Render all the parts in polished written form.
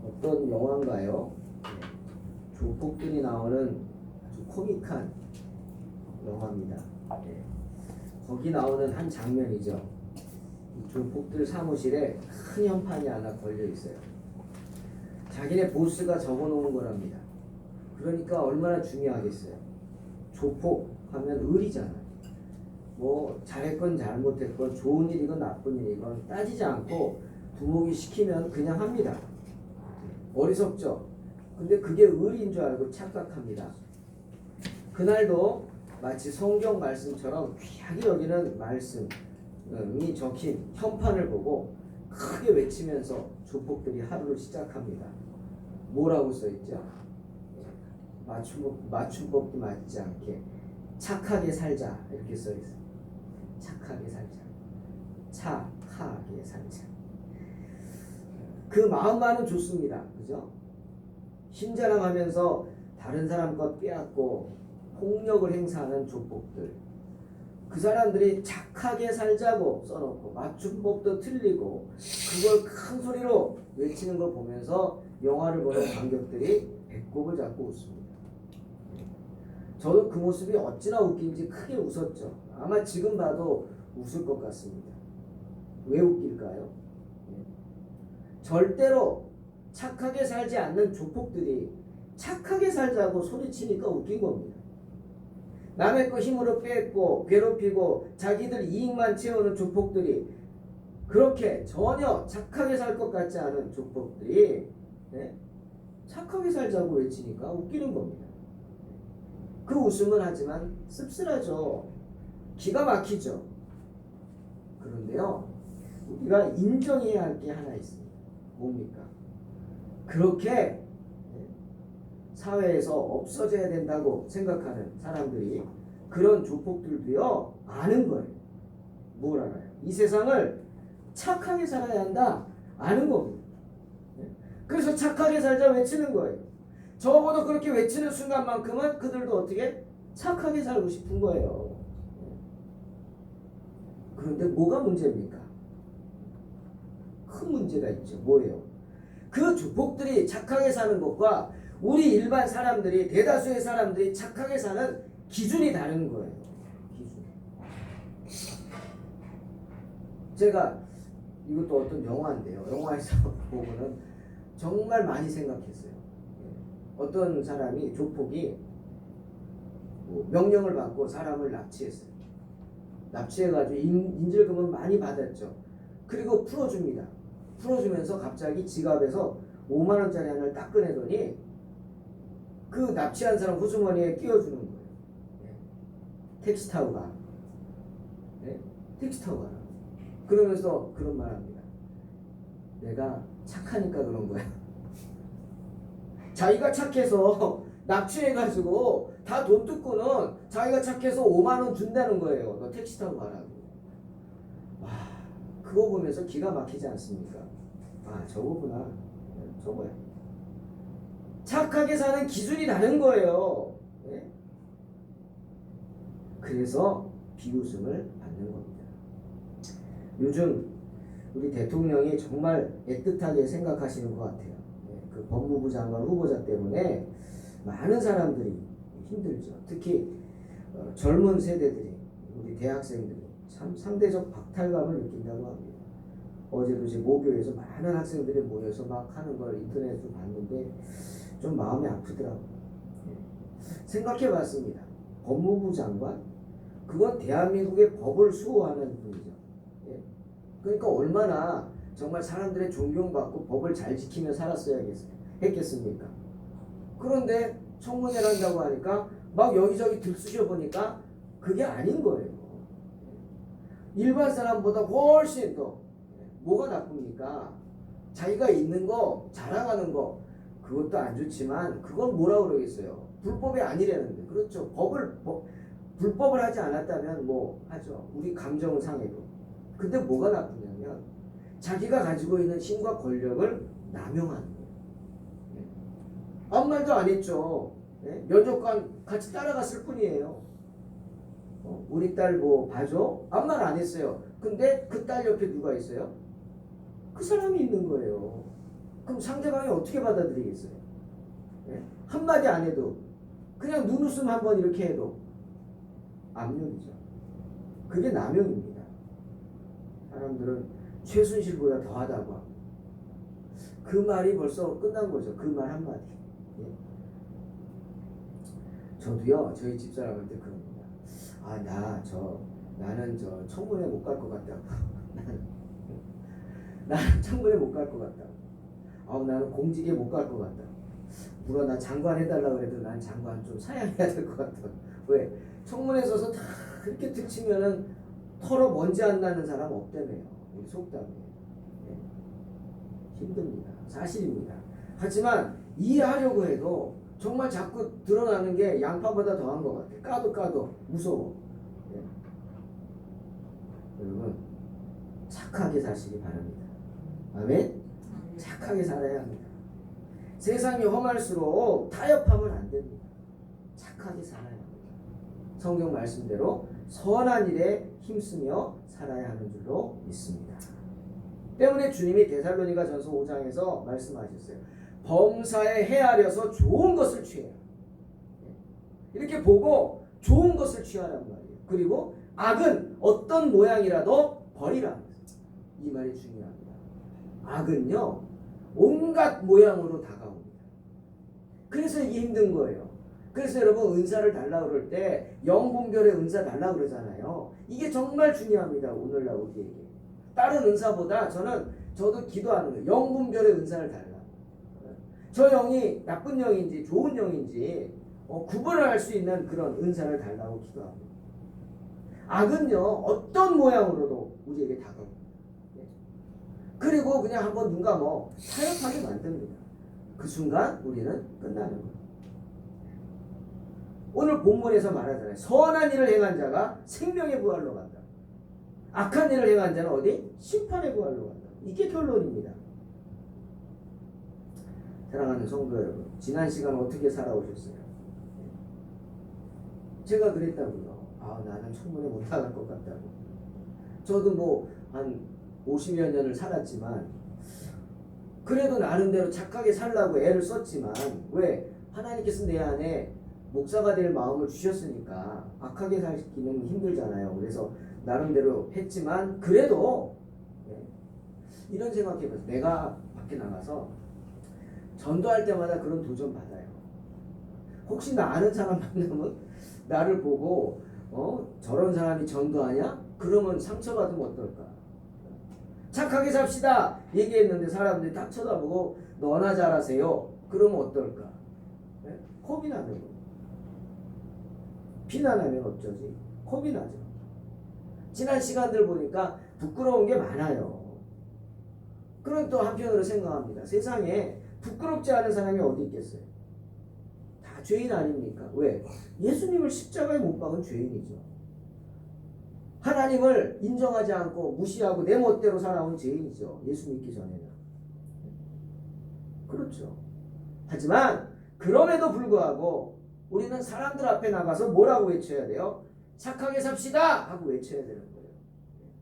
어떤 영화인가요? 조폭들이 나오는 아주 코믹한 영화입니다. 거기 나오는 한 장면이죠. 이 조폭들 사무실에 큰 현판이 하나 걸려 있어요. 자기네 보스가 적어놓은 거랍니다. 그러니까 얼마나 중요하겠어요. 조폭 하면 을이잖아요. 뭐 잘했건 잘못했건 좋은 일이건 나쁜 일이건 따지지 않고 두목이 시키면 그냥 합니다. 어리석죠. 근데 그게 을인 줄 알고 착각합니다. 그날도 마치 성경 말씀처럼 귀하게 여기는 말씀이 적힌 현판을 보고 크게 외치면서 조폭들이 하루를 시작합니다. 뭐라고 써있죠? 맞춤법도 맞지 않게 착하게 살자 이렇게 써있어요. 착하게 살자. 착하게 살자. 그 마음만은 좋습니다. 그죠? 힘자랑하면서 다른 사람 것 빼앗고 폭력을 행사하는 조폭들. 그 사람들이 착하게 살자고 써놓고 맞춤법도 틀리고 그걸 큰 소리로 외치는 걸 보면서 영화를 보는 관객들이 배꼽을 잡고 웃습니다. 저도 그 모습이 어찌나 웃긴지 크게 웃었죠. 아마 지금 봐도 웃을 것 같습니다. 왜 웃길까요? 절대로 착하게 살지 않는 조폭들이 착하게 살자고 소리치니까 웃긴 겁니다. 남의 거 힘으로 뺏고 괴롭히고 자기들 이익만 채우는 조폭들이 그렇게 전혀 착하게 살 것 같지 않은 조폭들이 착하게 살자고 외치니까 웃기는 겁니다. 그 웃음은 하지만 씁쓸하죠. 기가 막히죠. 그런데요, 우리가 인정해야 할 게 하나 있습니다. 뭡니까? 그렇게 사회에서 없어져야 된다고 생각하는 사람들이 그런 조폭들도요 아는 거예요. 뭘 알아요? 이 세상을 착하게 살아야 한다 아는 겁니다. 그래서 착하게 살자 외치는 거예요. 적어도 그렇게 외치는 순간만큼은 그들도 어떻게 착하게 살고 싶은 거예요. 그런데 뭐가 문제입니까? 큰 문제가 있죠. 뭐예요? 그 조폭들이 착하게 사는 것과 우리 일반 사람들이 대다수의 사람들이 착하게 사는 기준이 다른 거예요. 기준. 제가 이것도 어떤 영화인데요. 영화에서 보고는 정말 많이 생각했어요. 어떤 사람이 조폭이 명령을 받고 사람을 납치했어요. 납치해가지고 인질금은 많이 받았죠. 그리고 풀어줍니다. 풀어주면서 갑자기 지갑에서 5만 원짜리 하나를 딱 꺼내더니 그 납치한 사람 호주머니에 끼워주는 거예요. 택시 타고 가. 택시 타고 가. 그러면서 그런 말 합니다. 내가 착하니까 그런 거야. 자기가 착해서 납치해가지고 다 돈 뜯고는 자기가 착해서 5만 원 준다는 거예요. 너 택시 타고 가라고. 와, 그거 보면서 기가 막히지 않습니까? 아, 저거구나. 저거야. 착하게 사는 기준이 다른 거예요. 네? 그래서 비웃음을 받는 겁니다. 요즘 우리 대통령이 정말 애틋하게 생각하시는 것 같아요. 그 법무부 장관 후보자 때문에 많은 사람들이 힘들죠. 특히 젊은 세대들이, 우리 대학생들이 참 상대적 박탈감을 느낀다고 합니다. 어제도 제 모교에서 많은 학생들이 모여서 막 하는 걸 인터넷으로 봤는데 좀 마음이 아프더라고요. 생각해 봤습니다. 법무부 장관? 그건 대한민국의 법을 수호하는 분이죠. 그러니까 얼마나 정말 사람들의 존경받고 법을 잘 지키며 살았어야 했겠습니까? 그런데 청문회를 한다고 하니까 막 여기저기 들쑤셔 보니까 그게 아닌 거예요. 일반 사람보다 훨씬 더 뭐가 나쁩니까? 자기가 있는 거 자랑하는 거 그것도 안 좋지만 그건 뭐라 그러겠어요? 불법이 아니라는데. 그렇죠. 불법을 하지 않았다면 뭐 하죠. 우리 감정은 상해도. 근데 뭐가 나쁘냐면 자기가 가지고 있는 힘과 권력을 남용하는 거예요. 아무 말도 안 했죠. 면접관 같이 따라갔을 뿐이에요. 우리 딸 뭐 봐줘? 아무 말 안 했어요. 근데 그 딸 옆에 누가 있어요? 그 사람이 있는 거예요. 그럼 상대방이 어떻게 받아들이겠어요? 예? 한마디 안 해도 그냥 눈웃음 한번 이렇게 해도 압력이죠. 그게 남용입니다. 사람들은 최순실보다 더하다고 하고 그 말이 벌써 끝난 거죠. 그 말 한마디. 예? 저도요 저희 집사람한테 그럽니다. 나는 청문회 못 갈 것 같다고. 나는 청문회 못 갈 것 같다고. 나는 공직에 못 갈 것 같다고. 누가 나 장관 해달라고 해도 난 장관 좀 사양해야 될 것 같다고. 왜? 청문회 서서 다 그렇게 들치면은 털어 먼지 안 나는 사람 없다며요. 우리 속담이에요. 예? 힘듭니다. 사실입니다. 하지만 이해하려고 해도 정말 자꾸 드러나는 게 양파보다 더한 것 같아. 까도 무서워. 예. 여러분 착하게 사시기 바랍니다. 아멘? 착하게 살아야 합니다. 세상이 험할수록 타협하면 안 됩니다. 착하게 살아야 합니다. 성경 말씀대로 선한 일에 힘쓰며 살아야 하는 줄로 믿습니다. 때문에 주님이 데살로니가 전서 5장에서 말씀하셨어요. 범사에 헤아려서 좋은 것을 취해라. 이렇게 보고 좋은 것을 취하란 말이에요. 그리고 악은 어떤 모양이라도 버리라. 이 말이 중요합니다. 악은요 온갖 모양으로 다가옵니다. 그래서 이게 힘든 거예요. 그래서 여러분 은사를 달라고 그럴 때 영분별의 은사 달라고 그러잖아요. 이게 정말 중요합니다. 오늘날 우리에게. 다른 은사보다 저도 기도하는 거예요. 영분별의 은사를 달라. 저 영이 나쁜 영인지 좋은 영인지 구분을 할 수 있는 그런 은사를 달라고 기도합니다. 악은요 어떤 모양으로도 우리에게 다가옵니다. 그리고 그냥 한번 눈 감아 타협하게 만듭니다. 그 순간 우리는 끝나는 거예요. 오늘 본문에서 말하잖아요. 선한 일을 행한 자가 생명의 부활로 간다. 악한 일을 행한 자는 어디? 심판의 부활로 간다. 이게 결론입니다. 사랑하는 성도 여러분, 지난 시간 어떻게 살아오셨어요? 제가 그랬다고요. 나는 청문회 못 나갈 것 같다고. 저도 한 50여 년을 살았지만 그래도 나름대로 착하게 살라고 애를 썼지만 왜? 하나님께서 내 안에 목사가 될 마음을 주셨으니까 악하게 살기는 힘들잖아요. 그래서 나름대로 했지만 그래도 이런 생각해봐요. 내가 밖에 나가서 전도할 때마다 그런 도전 받아요. 혹시 나 아는 사람 만나면 나를 보고 저런 사람이 전도하냐? 그러면 상처받으면 어떨까? 착하게 삽시다 얘기했는데 사람들이 딱 쳐다보고 너나 잘하세요. 그러면 어떨까? 겁이 나는 거예요. 비난하면 어쩌지? 겁이 나죠. 지난 시간들 보니까 부끄러운 게 많아요. 그럼 또 한편으로 생각합니다. 세상에 부끄럽지 않은 사람이 어디 있겠어요? 다 죄인 아닙니까? 왜? 예수님을 십자가에 못 박은 죄인이죠. 하나님을 인정하지 않고 무시하고 내 멋대로 살아온 죄인이죠. 예수 믿기 전에는. 그렇죠. 하지만 그럼에도 불구하고 우리는 사람들 앞에 나가서 뭐라고 외쳐야 돼요? 착하게 삽시다 하고 외쳐야 되는 거예요.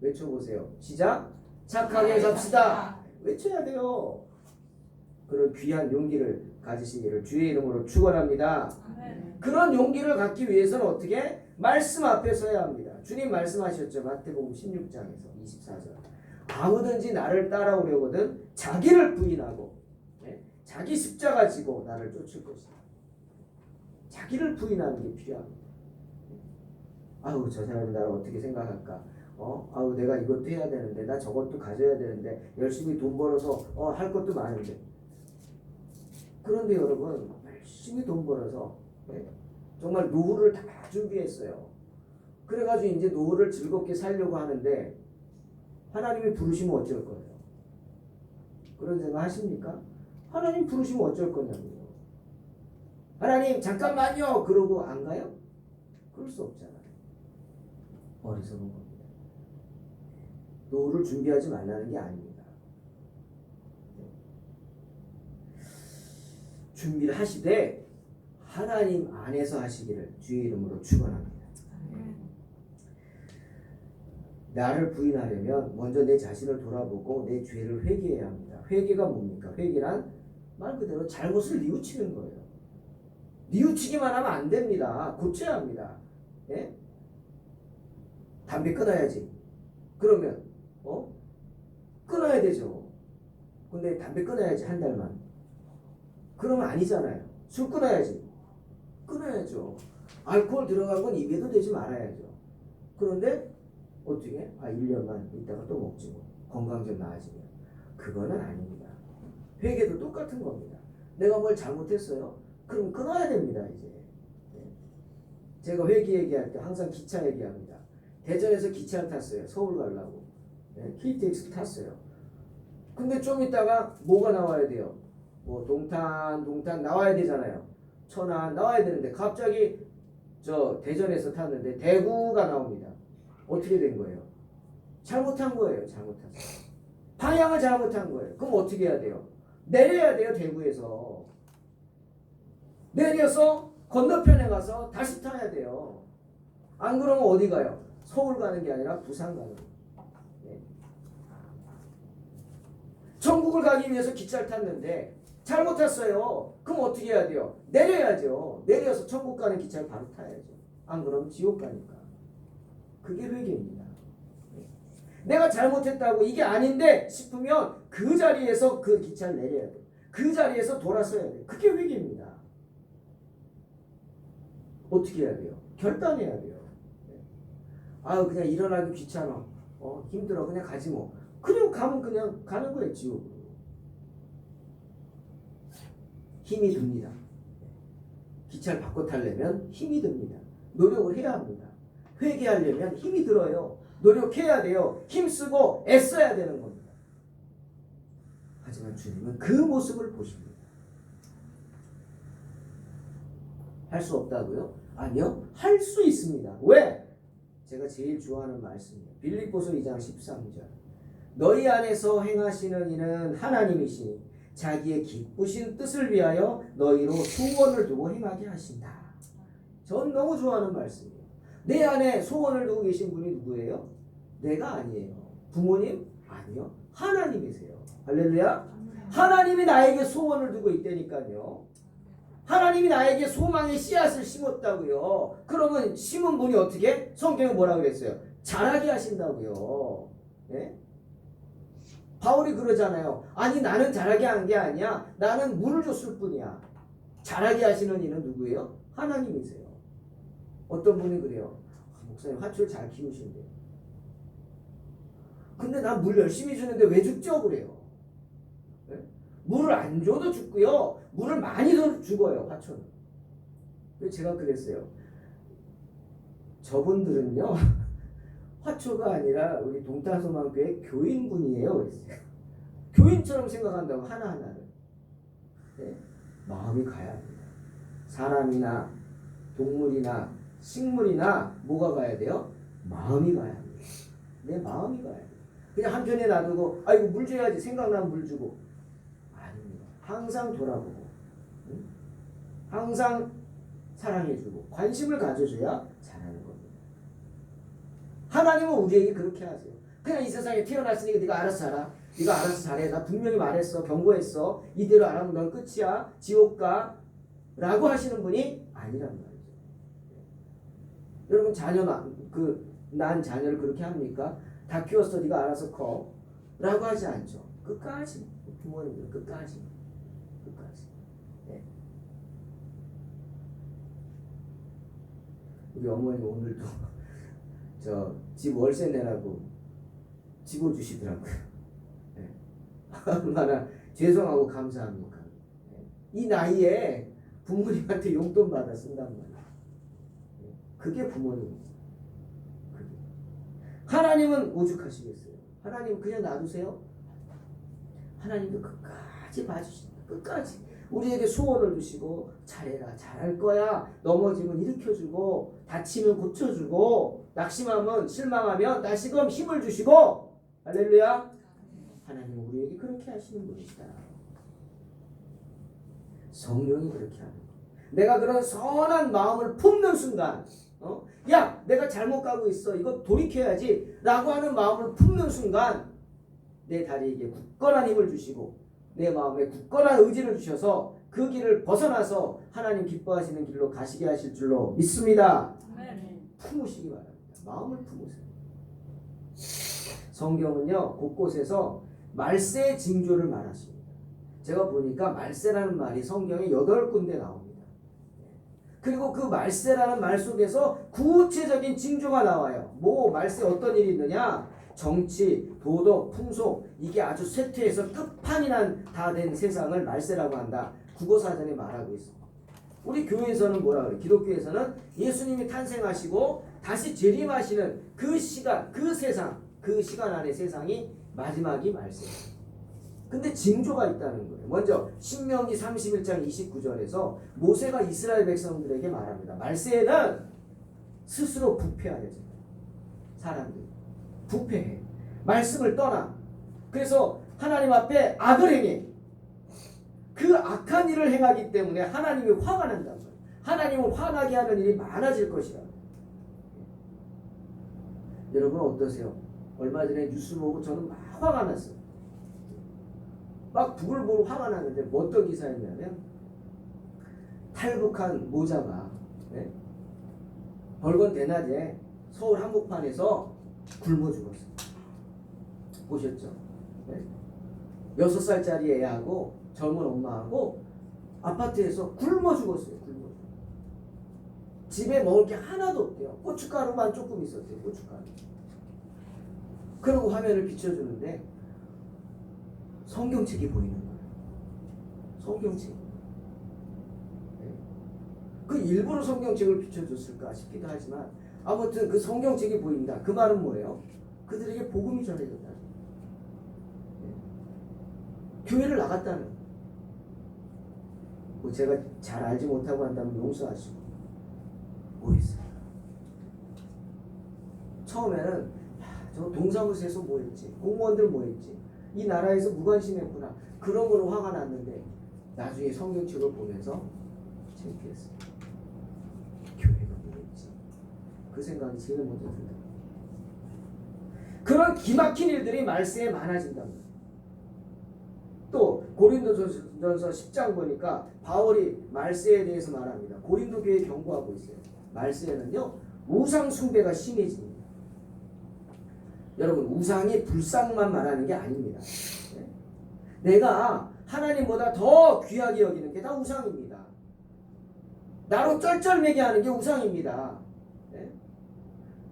외쳐보세요. 시작. 착하게 삽시다. 외쳐야 돼요. 그런 귀한 용기를 가지시기를 주의 이름으로 축원합니다. 그런 용기를 갖기 위해서는 어떻게? 말씀 앞에 서야 합니다. 주님 말씀하셨죠. 마태복음 16장에서 24절. 아무든지 나를 따라오려거든 자기를 부인하고 자기 십자가 지고 나를 쫓을 것이다. 자기를 부인하는 게 필요합니다. 저 사람이 나를 어떻게 생각할까? 내가 이것도 해야 되는데 나 저것도 가져야 되는데 열심히 돈 벌어서 할 것도 많은데. 그런데 여러분 열심히 돈 벌어서 정말 노후를 다 준비했어요. 그래가지고 이제 노후를 즐겁게 살려고 하는데 하나님이 부르시면 어쩔 거예요? 그런 생각 하십니까? 하나님 부르시면 어쩔 거냐고요. 하나님 잠깐만요 그러고 안 가요? 그럴 수 없잖아요. 어리석은 겁니다. 노후를 준비하지 말라는 게 아닙니다. 준비를 하시되 하나님 안에서 하시기를 주의 이름으로 축원합니다. 나를 부인하려면 먼저 내 자신을 돌아보고 내 죄를 회개해야 합니다. 회개가 뭡니까? 회개란 말 그대로 잘못을 뉘우치는 거예요. 뉘우치기만 하면 안 됩니다. 고쳐야 합니다. 예? 담배 끊어야지. 그러면 끊어야 되죠. 근데 담배 끊어야지 한 달만. 그러면 아니잖아요. 술 끊어야지. 끊어야죠. 알코올 들어간 건 입에도 대지 말아야죠. 그런데 어떻게? 1년만 있다가 또 먹지 뭐. 건강 좀 나아지면. 그거는 아닙니다. 회개도 똑같은 겁니다. 내가 뭘 잘못했어요? 그럼 끊어야 됩니다. 이제. 제가 회개 얘기할 때 항상 기차 얘기합니다. 대전에서 기차를 탔어요. 서울 가려고. KTX 탔어요. 근데 좀 있다가 뭐가 나와야 돼요? 뭐 동탄 나와야 되잖아요. 천안 나와야 되는데 갑자기 저 대전에서 탔는데 대구가 나옵니다. 어떻게 된 거예요? 잘못한 거예요. 잘못했어요. 방향을 잘못한 거예요. 그럼 어떻게 해야 돼요? 내려야 돼요. 대구에서. 내려서 건너편에 가서 다시 타야 돼요. 안 그러면 어디 가요? 서울 가는 게 아니라 부산 가는 거예요. 전국을 가기 위해서 기차를 탔는데 잘못 탔어요. 그럼 어떻게 해야 돼요? 내려야죠. 내려서 천국 가는 기차를 바로 타야죠. 안 그러면 지옥 가니까. 그게 회개입니다. 내가 잘못했다고 이게 아닌데 싶으면 그 자리에서 그 기차를 내려야 돼요. 그 자리에서 돌아서야 돼요. 그게 회개입니다. 어떻게 해야 돼요? 결단해야 돼요. 그냥 일어나기 귀찮아. 힘들어. 그냥 가지 뭐. 그냥 가면 그냥 가는 거예요. 지옥으로. 힘이 듭니다. 기차를 바꿔 타려면 힘이 듭니다. 노력을 해야 합니다. 회개하려면 힘이 들어요. 노력해야 돼요. 힘쓰고 애써야 되는 겁니다. 하지만 주님은 그 모습을 보십니다. 할 수 없다고요? 아니요. 할 수 있습니다. 왜? 제가 제일 좋아하는 말씀이에요. 빌립보서 2장 13절. 너희 안에서 행하시는 이는 하나님이시니 자기의 기쁘신 뜻을 위하여 너희로 소원을 두고 행하게 하신다. 전 너무 좋아하는 말씀이에요. 내 안에 소원을 두고 계신 분이 누구예요? 내가 아니에요. 부모님? 아니요. 하나님이세요. 할렐루야. 하나님이 나에게 소원을 두고 있다니까요. 하나님이 나에게 소망의 씨앗을 심었다고요. 그러면 심은 분이 어떻게? 성경에 뭐라고 그랬어요? 자라게 하신다고요. 네? 바울이 그러잖아요. 아니 나는 자라게 한 게 아니야. 나는 물을 줬을 뿐이야. 자라게 하시는 이는 누구예요? 하나님이세요. 어떤 분이 그래요. 목사님 화초를 잘 키우신대요. 근데 난 물 열심히 주는데 왜 죽죠? 그래요. 네? 물을 안 줘도 죽고요. 물을 많이 더 죽어요. 화초는. 그래서 제가 그랬어요. 저분들은요. 화초가 아니라 우리 동탄소망교회 교인분이에요. 그랬어요. 교인처럼 생각한다고 하나하나를. 네? 마음이 가야 합니다. 사람이나 동물이나 식물이나 뭐가 가야 돼요? 마음이 가야 합니다. 내 마음이 가야 돼요. 그냥 한편에 놔두고 이거 물 줘야지 생각나면 물 주고. 아닙니다. 항상 돌아보고 항상 사랑해주고 관심을 가져줘야 잘하는 겁니다. 하나님은 우리에게 그렇게 하세요. 그냥 이 세상에 태어났으니까 네가 알아서 살아. 네가 알아서 잘해. 나 분명히 말했어. 경고했어. 이대로 안 하면 넌 끝이야. 지옥 가. 라고 하시는 분이 아니란 말이죠. 여러분 난 자녀를 그렇게 합니까? 다 키웠어. 네가 알아서 커. 라고 하지 않죠. 끝까지. 부모님들 끝까지. 네. 우리 어머니 오늘도 저 집 월세 내라고 집어주시더라고요. 네. 얼마나 죄송하고 감사합니까? 네. 이 나이에 부모님한테 용돈 받아 쓴단 말이에요. 네. 그게 부모님이에요. 하나님은 오죽하시겠어요? 하나님 그냥 놔두세요? 하나님도 끝까지 봐주십니다. 끝까지. 우리에게 소원을 주시고 잘해라. 잘할 거야. 넘어지면 일으켜주고 다치면 고쳐주고 낙심하면 실망하면 다시금 힘을 주시고 할렐루야. 하나님은 우리에게 그렇게 하시는 분이시다. 성령이 그렇게 하는 거예요. 내가 그런 선한 마음을 품는 순간 야, 내가 잘못 가고 있어. 이거 돌이켜야지. 라고 하는 마음을 품는 순간 내 다리에게 굳건한 힘을 주시고 내 마음에 굳건한 의지를 주셔서 그 길을 벗어나서 하나님 기뻐하시는 길로 가시게 하실 줄로 믿습니다. 품으시기 바랍니다. 마음을 품으세요. 성경은요 곳곳에서 말세의 징조를 말하십니다. 제가 보니까 말세라는 말이 성경에 8군데 나옵니다. 그리고 그 말세라는 말 속에서 구체적인 징조가 나와요. 말세 어떤 일이 있느냐? 정치, 도덕, 풍속 이게 아주 쇠퇴해서 끝판이 다 된 세상을 말세라고 한다. 국어사전에 말하고 있어. 우리 교회에서는 뭐라 그래? 기독교에서는 예수님이 탄생하시고 다시 재림하시는 그 시간, 그 세상, 그 시간 안에 세상이 마지막이 말세예요. 근데 징조가 있다는 거예요. 먼저 신명기 31장 29절에서 모세가 이스라엘 백성들에게 말합니다. 말세에는 스스로 부패하게 됩니다. 사람들이 부패해. 말씀을 떠나. 그래서 하나님 앞에 악을 행해. 그 악한 일을 행하기 때문에 하나님이 화가 난다는 거예요. 하나님을 화나게 하는 일이 많아질 것이다. 여러분 어떠세요? 얼마 전에 뉴스 보고 저는 막 화가 났어요. 막 부글부글 화가 나는데 뭐 어떤 기사였냐면 탈북한 모자가 벌건 대낮에 서울 한복판에서 굶어 죽었어요. 보셨죠? 6살짜리 애하고 젊은 엄마하고 아파트에서 굶어 죽었어요. 집에 먹을 게 하나도 없대요. 고춧가루만 조금 있었대요. 고춧가루. 그리고 화면을 비춰주는데 성경책이 보이는 거예요. 성경책. 그 일부러 성경책을 비춰줬을까 싶기도 하지만 아무튼 그 성경책이 보인다. 그 말은 뭐예요? 그들에게 복음이 전해졌다. 교회를 나갔다는. 제가 잘 알지 못하고 한다면 용서하시고. 뭐 있어요? 처음에는 저 동사무소에서 뭐 했지? 공무원들 뭐 했지? 이 나라에서 무관심했구나. 그런 걸로 화가 났는데 나중에 성경책을 보면서 창피했어요. 교회가 뭐 했지? 그 생각이 제일 먼저 든다. 그런 기막힌 일들이 말세에 많아진답니다. 또 고린도전서 10장 보니까 바울이 말세에 대해서 말합니다. 고린도 교회에 경고하고 있어요. 말세에는요 우상 숭배가 심해집니다. 여러분 우상이 불상만 말하는 게 아닙니다. 내가 하나님보다 더 귀하게 여기는 게 다 우상입니다. 나로 쩔쩔매게 하는 게 우상입니다.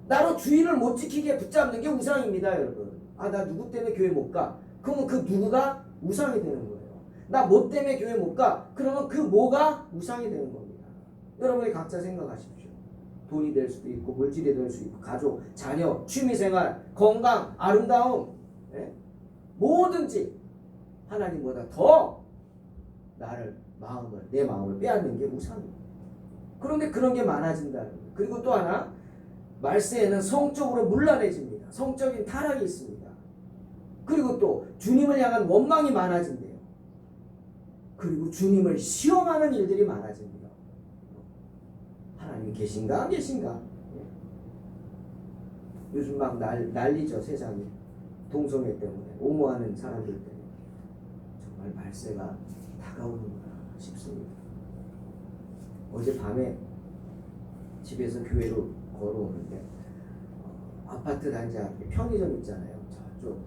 나로 주의를 못 지키게 붙잡는 게 우상입니다. 여러분 나 누구 때문에 교회 못 가? 그러면 그 누구가 우상이 되는 거예요. 나 뭐 때문에 교회 못 가? 그러면 그 뭐가 우상이 되는 겁니다. 여러분이 각자 생각하십시오. 돈이 될 수도 있고 물질이 될 수 있고 가족, 자녀, 취미생활, 건강, 아름다움 뭐든지 하나님보다 더 내 마음을 빼앗는 게 우상입니다. 그런데 그런 게 많아진다는 거예요. 그리고 또 하나 말세에는 성적으로 문란해집니다. 성적인 타락이 있습니다. 그리고 또 주님을 향한 원망이 많아진대요. 그리고 주님을 시험하는 일들이 많아집니다. 하나님이 계신가 안 계신가? 요즘 막 난리죠 세상이. 동성애 때문에 옹호하는 사람들 때문에. 정말 말세가 다가오는구나 싶습니다. 어젯밤에 집에서 교회로 걸어오는데 아파트 단지 앞에 편의점 있잖아요. 저쪽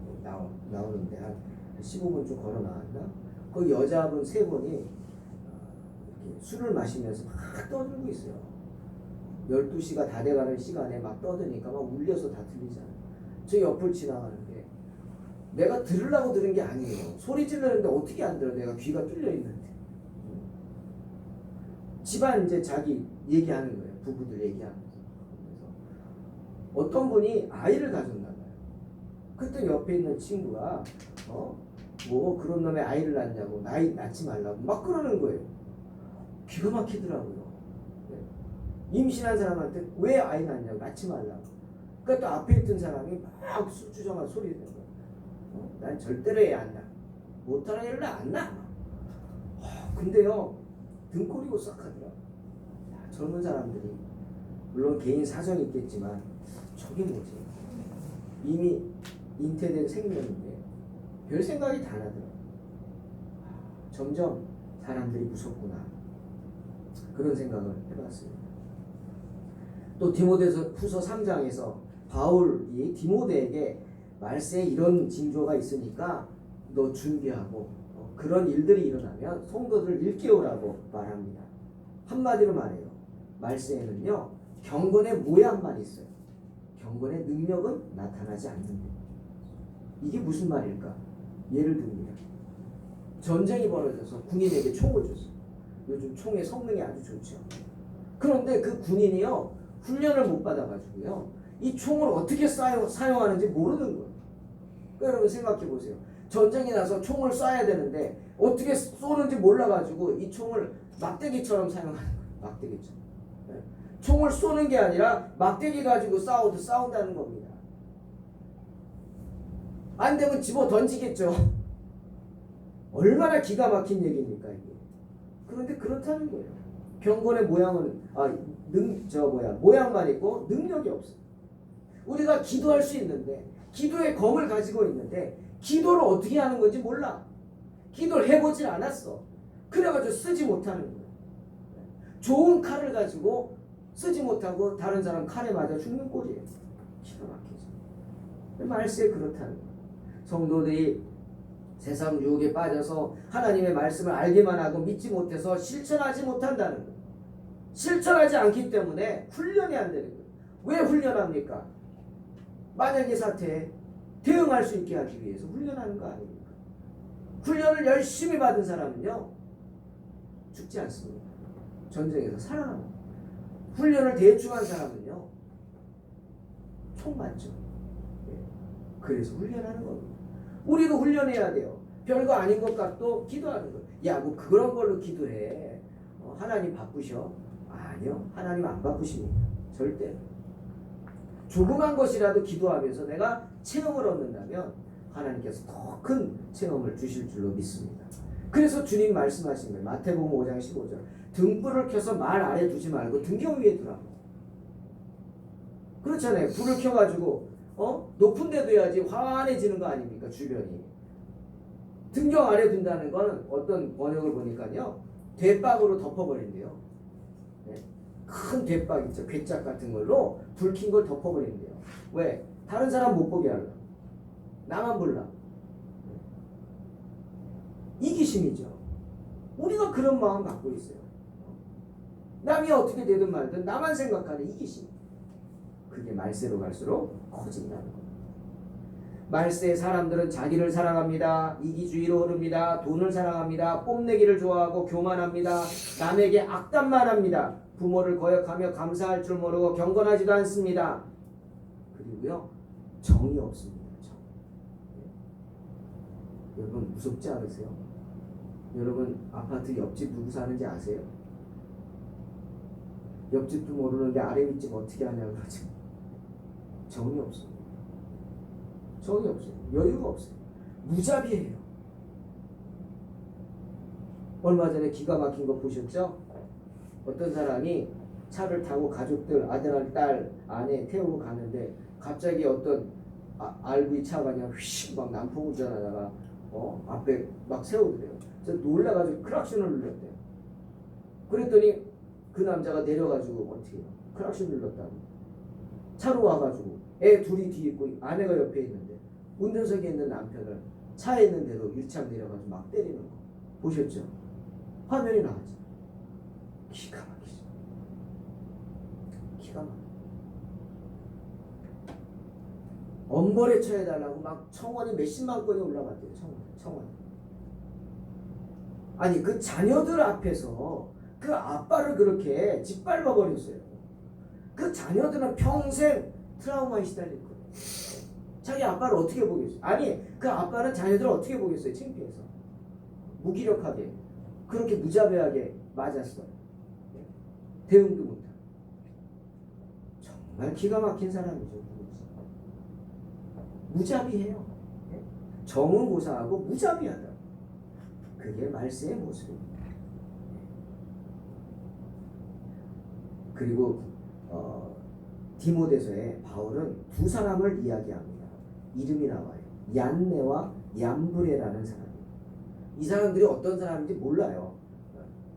나오는데 한 15분 좀 걸어 나왔나? 그 여자분 3분이 이렇게 술을 마시면서 막 떠들고 있어요. 12시가 다 돼가는 시간에 막 떠드니까 막 울려서 다 들리잖아요. 저 옆을 지나가는데 내가 들으려고 들은 게 아니에요. 소리 지르는데 어떻게 안 들어? 내가 귀가 뚫려 있는데. 집안 이제 자기 얘기하는 거예요. 부부들 얘기하면서. 그래서 어떤 분이 아이를 가졌나 봐요. 그때 옆에 있는 친구가 뭐 그런 놈의 아이를 낳냐고 낳지 말라고 막 그러는 거예요. 기가 막히더라고요. 임신한 사람한테 왜 아이 낳냐고 낳지 말라고. 그러니까 또 앞에 있던 사람이 막 술주정한 소리 내는 거예요. 난 절대로 애 안 낳아. 못하는 애를 안 낳아. 근데요 등골이고 싹 하더라. 젊은 사람들이 물론 개인 사정이 있겠지만 저게 뭐지? 이미 잉태된 생명인데 별 생각이 다 나더라. 점점 사람들이 무섭구나. 그런 생각을 해봤습니다. 또 디모데서 후서 3장에서 바울이 디모데에게 말세에 이런 징조가 있으니까 너 준비하고 그런 일들이 일어나면 성도들을 일깨우라고 말합니다. 한마디로 말해요. 말세에는요 경건의 모양만 있어요. 경건의 능력은 나타나지 않는데 이게 무슨 말일까? 예를 듭니다. 전쟁이 벌어져서 군인에게 총을 줬어요. 요즘 총의 성능이 아주 좋죠. 그런데 그 군인이요 훈련을 못 받아가지고요 이 총을 어떻게 사용하는지 모르는 거예요. 그러니까 여러분 생각해 보세요. 전쟁이 나서 총을 쏴야 되는데 어떻게 쏘는지 몰라가지고 이 총을 막대기처럼 사용하는 거예요. 막대기처럼. 네. 총을 쏘는 게 아니라 막대기 가지고 싸운다는 겁니다. 안 되면 집어 던지겠죠. 얼마나 기가 막힌 얘기입니까 이게. 그런데 그렇다는 거예요. 경건의 모양은 모양만 있고 능력이 없어요. 우리가 기도할 수 있는데 기도의 검을 가지고 있는데 기도를 어떻게 하는 건지 몰라. 기도를 해보질 않았어. 그래가지고 쓰지 못하는 거예요. 좋은 칼을 가지고 쓰지 못하고 다른 사람 칼에 맞아 죽는 꼴이에요. 기가 막히죠. 말세에 그렇다는 거예요. 성도들이 세상 유혹에 빠져서 하나님의 말씀을 알기만 하고 믿지 못해서 실천하지 못한다는 거예요. 실천하지 않기 때문에 훈련이 안 되는 거예요. 왜 훈련합니까? 만약의 사태에 대응할 수 있게 하기 위해서 훈련하는 거 아닙니까? 훈련을 열심히 받은 사람은요 죽지 않습니다. 전쟁에서 살아납니다. 훈련을 대충 한 사람은요 총 맞죠. 그래서 훈련하는 겁니다. 우리도 훈련해야 돼요. 별거 아닌 것 같도 기도하는 거예요. 야, 뭐 그런 걸로 기도해. 하나님 바쁘셔? 아니요. 하나님 안 바쁘십니다. 절대. 조그만 것이라도 기도하면서 내가 체험을 얻는다면 하나님께서 더 큰 체험을 주실 줄로 믿습니다. 그래서 주님 말씀하신 거예요. 마태복음 5장 15절. 등불을 켜서 말 아래 두지 말고 등경 위에 두라고. 그렇잖아요. 불을 켜가지고 높은 데 둬야지 환해지는 거 아닙니까? 주변이. 등경 아래 둔다는 거는 어떤 번역을 보니까요. 대박으로 덮어버린대요. 네. 큰 대박 있죠. 괴짝 같은 걸로 불 킨 걸 덮어버린대요. 왜? 다른 사람 못 보게 하려고. 나만 몰라. 이기심이죠. 우리가 그런 마음 갖고 있어요. 남이 어떻게 되든 말든 나만 생각하는 이기심. 그게 말세로 갈수록 커진다는 겁니다. 말세의 사람들은 자기를 사랑합니다. 이기주의로 흐릅니다. 돈을 사랑합니다. 뽐내기를 좋아하고 교만합니다. 남에게 악담만 합니다. 부모를 거역하며 감사할 줄 모르고 경건하지도 않습니다. 그리고요 정이 없습니다. 정. 여러분 무섭지 않으세요? 여러분 아파트 옆집 누구 사는지 아세요? 옆집도 모르는데 아래 윗집 어떻게 하냐고 그러죠. 정이 없어요. 정이 없어요. 여유가 없어요. 무자비해요. 얼마 전에 기가 막힌 거 보셨죠? 어떤 사람이 차를 타고 가족들 아들 딸 아내 태우고 가는데 갑자기 어떤 RV 차가 그냥 휙 막 난폭 운전하다가 앞에 막 세우더래요. 그래서 놀라가지고 크락션을 눌렀대요. 그랬더니 그 남자가 내려가지고 어떻게 해요? 크락션 눌렀다고. 차로 와가지고 애 둘이 뒤에 있고 아내가 옆에 있는데 운전석에 있는 남편을 차에 있는 대로 유창 내려가지고 막 때리는 거 보셨죠? 화면이 나왔죠. 기가 막히죠. 기가 막혀. 엄벌에 처해달라고 막 청원이 몇십만 건이 올라갔대요. 청원. 아니 그 자녀들 앞에서 그 아빠를 그렇게 짓밟아 버렸어요. 그 자녀들은 평생 트라우마에 시달릴 거예요. 자기 아빠를 어떻게 보겠어요? 아니 그 아빠는 자녀들을 어떻게 보겠어요? 창피해서 무기력하게 그렇게 무자비하게 맞았어요. 대응도 못하고. 정말 기가 막힌 사람이죠. 무자비해요. 정은 고사하고 무자비하다. 그게 말세의 모습입니다. 그리고 디모데서에 바울은 두 사람을 이야기합니다. 이름이 나와요. 얀네와 얀브레라는 사람. 이 사람들이 어떤 사람인지 몰라요.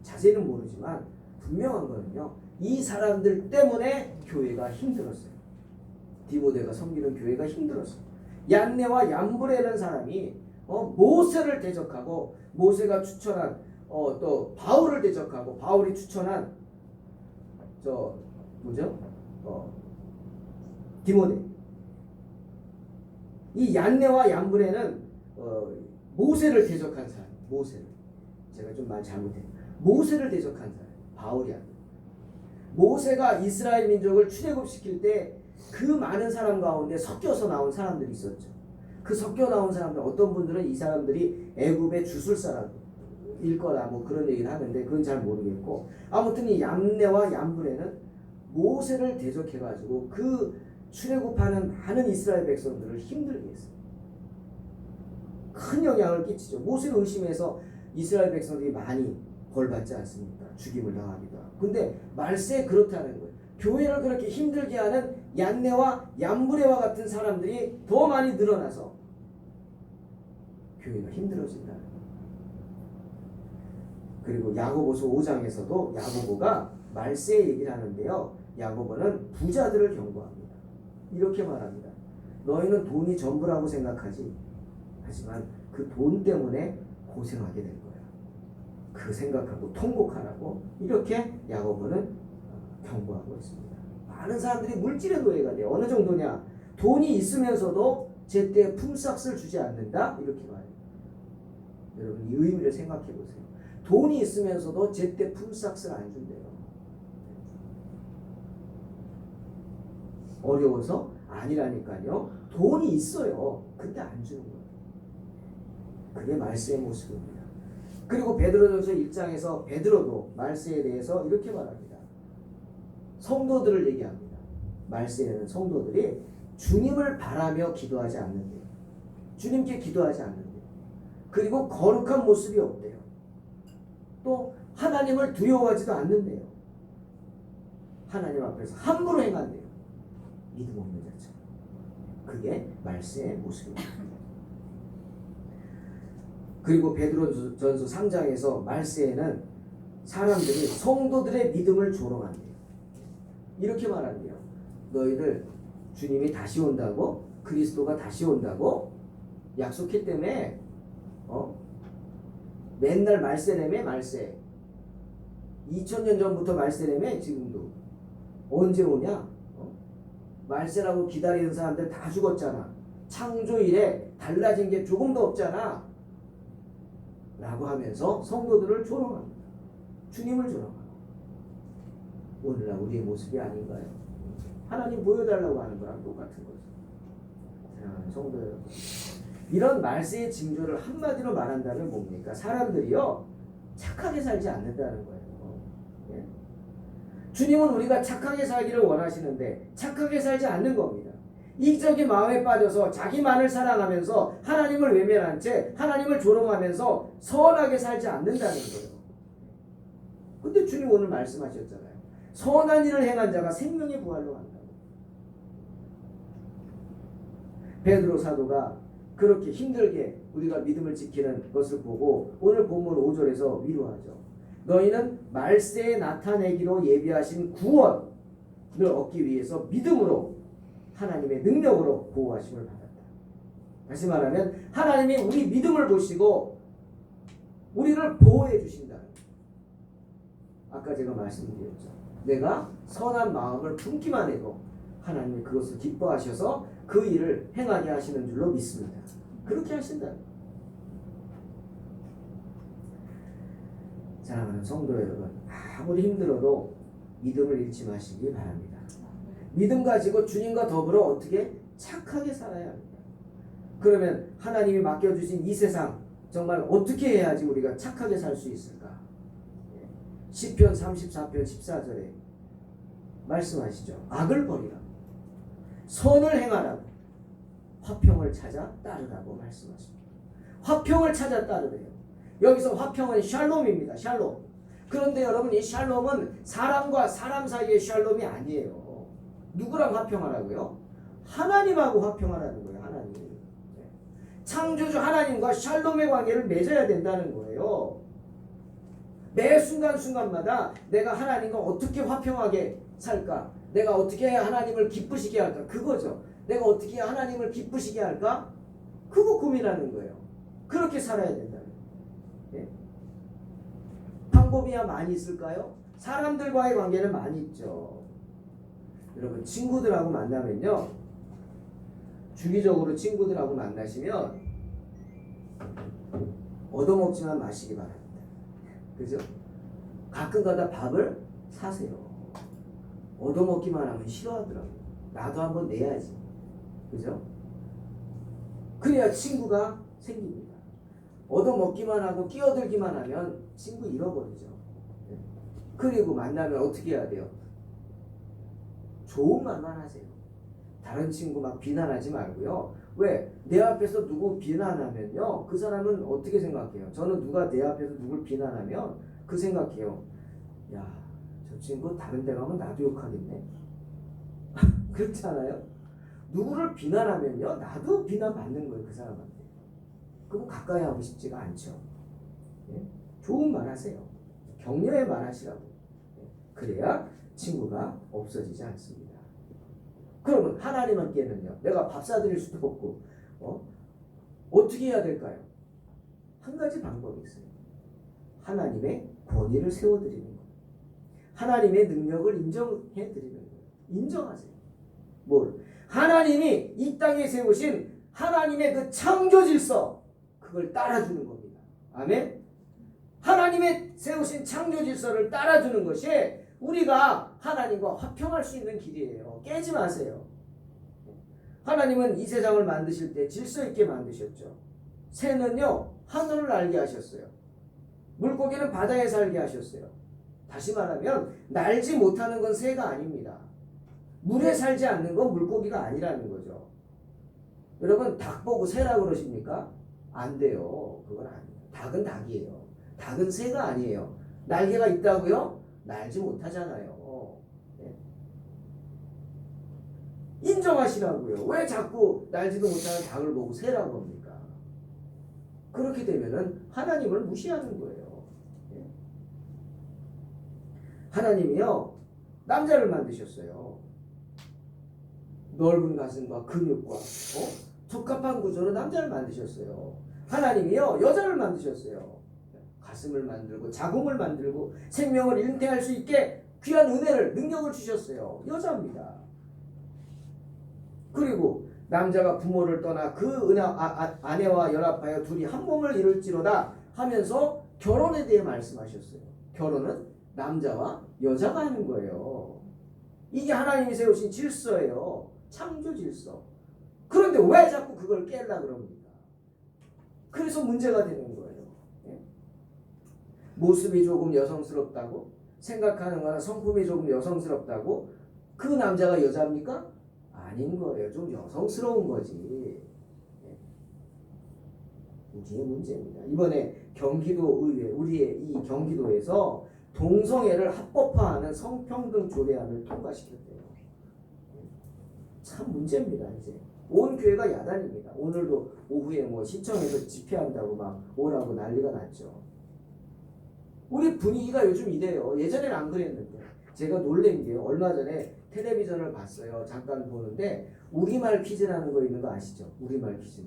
자세는 모르지만 분명한 거는요. 이 사람들 때문에 교회가 힘들었어요. 디모데가 섬기는 교회가 힘들었어요. 얀네와 얀브레라는 사람이 모세를 대적하고 모세가 추천한 또 바울을 대적하고 바울이 추천한 디모데. 이 얀네와 얀브레는 모세를 대적한 사람. 모세를 제가 좀 말 잘못했어요. 모세를 대적한 사람. 바울이 아니에요. 모세가 이스라엘 민족을 출애굽시킬 때 그 많은 사람 가운데 섞여서 나온 사람들이 있었죠. 그 섞여 나온 사람들 어떤 분들은 이 사람들이 애굽의 주술 사람일 거라 뭐 그런 얘기를 하는데 그건 잘 모르겠고 아무튼 이 얀네와 얀브레는 모세를 대적해가지고 그 출애굽하는 많은 이스라엘 백성들을 힘들게 했어요. 큰 영향을 끼치죠. 모세를 의심해서 이스라엘 백성들이 많이 벌받지 않습니까? 죽임을 당하기도 하고. 근데 말세에 그렇다는 거예요. 교회를 그렇게 힘들게 하는 얀네와 얀브레와 같은 사람들이 더 많이 늘어나서 교회가 힘들어진다는 거예요. 그리고 야고보서 5장에서도 야고보가 말세 얘기를 하는데요. 야고보는 부자들을 경고합니다. 이렇게 말합니다. 너희는 돈이 전부라고 생각하지. 하지만 그 돈 때문에 고생하게 될 거야. 그 생각하고 통곡하라고 이렇게 야고보는 경고하고 있습니다. 많은 사람들이 물질의 노예가 돼요. 어느 정도냐? 돈이 있으면서도 제때 품삯을 주지 않는다? 이렇게 말해요. 여러분 이 의미를 생각해 보세요. 돈이 있으면서도 제때 품삯을 안 준대요. 어려워서? 아니라니까요. 돈이 있어요. 근데 안 주는 거예요. 그게 말세의 모습입니다. 그리고 베드로전서 1장에서 베드로도 말세에 대해서 이렇게 말합니다. 성도들을 얘기합니다. 말세에는 성도들이 주님을 바라며 기도하지 않는데요. 주님께 기도하지 않는데요. 그리고 거룩한 모습이 없대요. 또 하나님을 두려워하지도 않는데요. 하나님 앞에서 함부로 행한대요. 믿음 없는 자처럼. 그게 말세의 모습입니다. 그리고 베드로전서 3장에서 말세에는 사람들이 성도들의 믿음을 조롱한대요. 이렇게 말한대요. 너희들 주님이 다시 온다고? 그리스도가 다시 온다고? 약속했다며? 맨날 말세라며 말세. 2000년 전부터 말세라며 지금도. 언제 오냐? 말세라고 기다리는 사람들 다 죽었잖아. 창조 이래 달라진 게 조금도 없잖아. 라고 하면서 성도들을 조롱합니다. 주님을 조롱합니다. 오늘날 우리의 모습이 아닌가요? 하나님 보여달라고 하는 거랑 똑같은 거죠. 사랑하는 성도 여러분, 이런 말세의 징조를 한마디로 말한다면 뭡니까? 사람들이요 착하게 살지 않는다는 거예요. 예? 주님은 우리가 착하게 살기를 원하시는데 착하게 살지 않는 겁니다. 이기적인 마음에 빠져서 자기만을 사랑하면서 하나님을 외면한 채 하나님을 조롱하면서 선하게 살지 않는다는 거예요. 근데 주님 오늘 말씀하셨잖아요. 선한 일을 행한 자가 생명의 부활로 간다고. 베드로 사도가 그렇게 힘들게 우리가 믿음을 지키는 것을 보고 오늘 본문 5절에서 위로하죠. 너희는 말세에 나타내기로 예비하신 구원을 얻기 위해서 믿음으로 하나님의 능력으로 보호하심을 받았다. 다시 말하면 하나님이 우리 믿음을 보시고 우리를 보호해 주신다. 아까 제가 말씀드렸죠. 내가 선한 마음을 품기만 해도 하나님이 그것을 기뻐하셔서 그 일을 행하게 하시는 줄로 믿습니다. 그렇게 하신다. 사랑하는 성도 여러분, 아무리 힘들어도 믿음을 잃지 마시기 바랍니다. 믿음 가지고 주님과 더불어 어떻게 착하게 살아야 합니다. 그러면 하나님이 맡겨주신 이 세상 정말 어떻게 해야지 우리가 착하게 살 수 있을까? 시편 34편 14절에 말씀하시죠. 악을 버리라. 선을 행하라고. 화평을 찾아 따르라고 말씀하십니다. 화평을 찾아 따르래요. 여기서 화평은 샬롬입니다. 샬롬. 그런데 여러분 이 샬롬은 사람과 사람 사이의 샬롬이 아니에요. 누구랑 화평하라고요? 하나님하고 화평하라는 거예요. 하나님. 창조주 하나님과 샬롬의 관계를 맺어야 된다는 거예요. 매 순간순간마다 내가 하나님과 어떻게 화평하게 살까? 내가 어떻게 해야 하나님을 기쁘시게 할까? 그거죠. 내가 어떻게 해야 하나님을 기쁘시게 할까? 그거 고민하는 거예요. 그렇게 살아야 된다는 거예요. 예? 방법이야 많이 있을까요? 사람들과의 관계는 많이 있죠. 여러분 친구들하고 만나면요. 주기적으로 친구들하고 만나시면 얻어먹지만 마시기 바랍니다. 그죠? 가끔가다 밥을 사세요. 얻어먹기만 하면 싫어하더라고요. 나도 한번 내야지. 그죠? 그래야 친구가 생깁니다. 얻어먹기만 하고 끼어들기만 하면 친구 잃어버리죠. 그리고 만나면 어떻게 해야 돼요? 좋은 말만 하세요. 다른 친구 막 비난하지 말고요. 왜? 내 앞에서 누구 비난하면요. 그 사람은 어떻게 생각해요? 저는 누가 내 앞에서 누굴 비난하면 그 생각해요. 야, 저 친구 다른 데 가면 나도 욕하겠네. 그렇지 않아요? 누구를 비난하면요. 나도 비난받는 거예요. 그 사람한테. 그럼 가까이 하고 싶지가 않죠. 예? 좋은 말 하세요. 격려의 말 하시라고. 예? 그래야 친구가 없어지지 않습니다. 그러면 하나님께는요. 내가 밥 사드릴 수도 없고 어떻게 해야 될까요? 한 가지 방법이 있어요. 하나님의 권위를 세워드리는 거예요. 하나님의 능력을 인정해 드리는 거예요. 인정하세요. 뭘? 하나님이 이 땅에 세우신 하나님의 그 창조 질서 그걸 따라주는 겁니다. 아멘? 하나님의 세우신 창조 질서를 따라주는 것이 우리가 하나님과 화평할 수 있는 길이에요. 깨지 마세요. 하나님은 이 세상을 만드실 때 질서 있게 만드셨죠. 새는요 하늘을 날게 하셨어요. 물고기는 바다에 살게 하셨어요. 다시 말하면 날지 못하는 건 새가 아닙니다. 물에 살지 않는 건 물고기가 아니라는 거죠. 여러분 닭 보고 새라 그러십니까? 안 돼요. 그건 아니에요. 닭은 닭이에요. 닭은 새가 아니에요. 날개가 있다고요? 날지 못하잖아요. 네. 인정하시라고요. 왜 자꾸 날지도 못하는 닭을 보고 새라고 합니까? 그렇게 되면은 하나님을 무시하는 거예요. 네. 하나님이요 남자를 만드셨어요. 넓은 가슴과 근육과 적합한 구조로 남자를 만드셨어요. 하나님이요 여자를 만드셨어요. 가슴을 만들고 자궁을 만들고 생명을 잉태할 수 있게 귀한 은혜를 능력을 주셨어요. 여자입니다. 그리고 남자가 부모를 떠나 그 아내와 연합하여 둘이 한 몸을 이룰지로다 하면서 결혼에 대해 말씀하셨어요. 결혼은 남자와 여자가 하는 거예요. 이게 하나님이 세우신 질서예요. 창조 질서. 그런데 왜 자꾸 그걸 깨려고 그럽니까? 그래서 문제가 되는 거예요. 모습이 조금 여성스럽다고 생각하는 거나 성품이 조금 여성스럽다고 그 남자가 여자입니까? 아닌 거예요. 좀 여성스러운 거지. 우리의 문제입니다. 이번에 경기도의회 우리의 이 경기도에서 동성애를 합법화하는 성평등 조례안을 통과시켰대요. 참 문제입니다. 이제 온 교회가 야단입니다. 오늘도 오후에 뭐 시청에서 집회한다고 막 오라고 난리가 났죠. 우리 분위기가 요즘 이래요. 예전에는 안 그랬는데 제가 놀란 게요. 얼마 전에 텔레비전을 봤어요. 잠깐 보는데 우리말 퀴즈라는 거 있는 거 아시죠? 우리말 퀴즈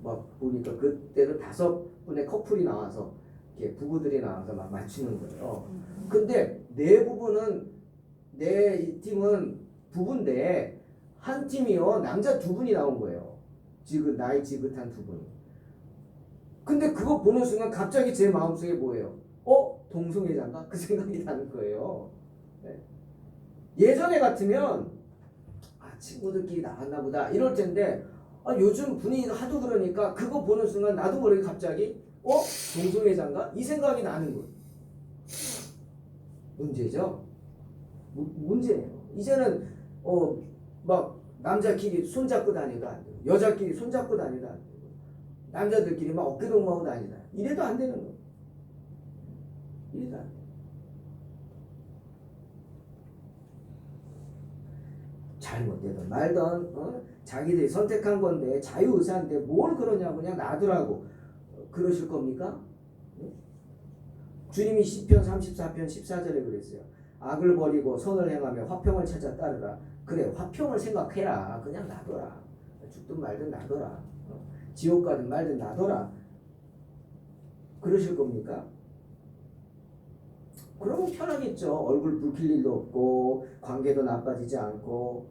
막 보니까 그때도 5분의 커플이 나와서 이렇게 부부들이 나와서 막 맞추는 거예요. 근데 내 부부는 내 팀은 부부인데 한 팀이요 남자 2분이 나온 거예요. 나이 지긋한 2분. 근데 그거 보는 순간 갑자기 제 마음속에 뭐예요? 동성애자인가? 그 생각이 나는 거예요. 네. 예전에 같으면 친구들끼리 나갔나 보다 이럴 텐데 요즘 분위기가 하도 그러니까 그거 보는 순간 나도 모르게 갑자기 동성애자인가? 이 생각이 나는 거예요. 문제죠? 문제예요. 이제는 막 남자끼리 손잡고 다니도 안 되고 여자끼리 손잡고 다니도 안 되고 남자들끼리 막 어깨동무하고 다니다. 이래도 안 되는 거예요. 이래도 안 돼요. 잘못되든 말든 자기들이 선택한 건데 자유의사인데 뭘 그러냐고 그냥 놔두라고 그러실 겁니까? 주님이 시편 34편 14절에 그랬어요. 악을 버리고 선을 행하며 화평을 찾아 따르라. 그래 화평을 생각해라. 그냥 놔둬라. 죽든 말든 놔둬라. 지옥 가든 말든 놔둬라. 그러실 겁니까? 그러면 편하겠죠. 얼굴 붉힐 일도 없고 관계도 나빠지지 않고.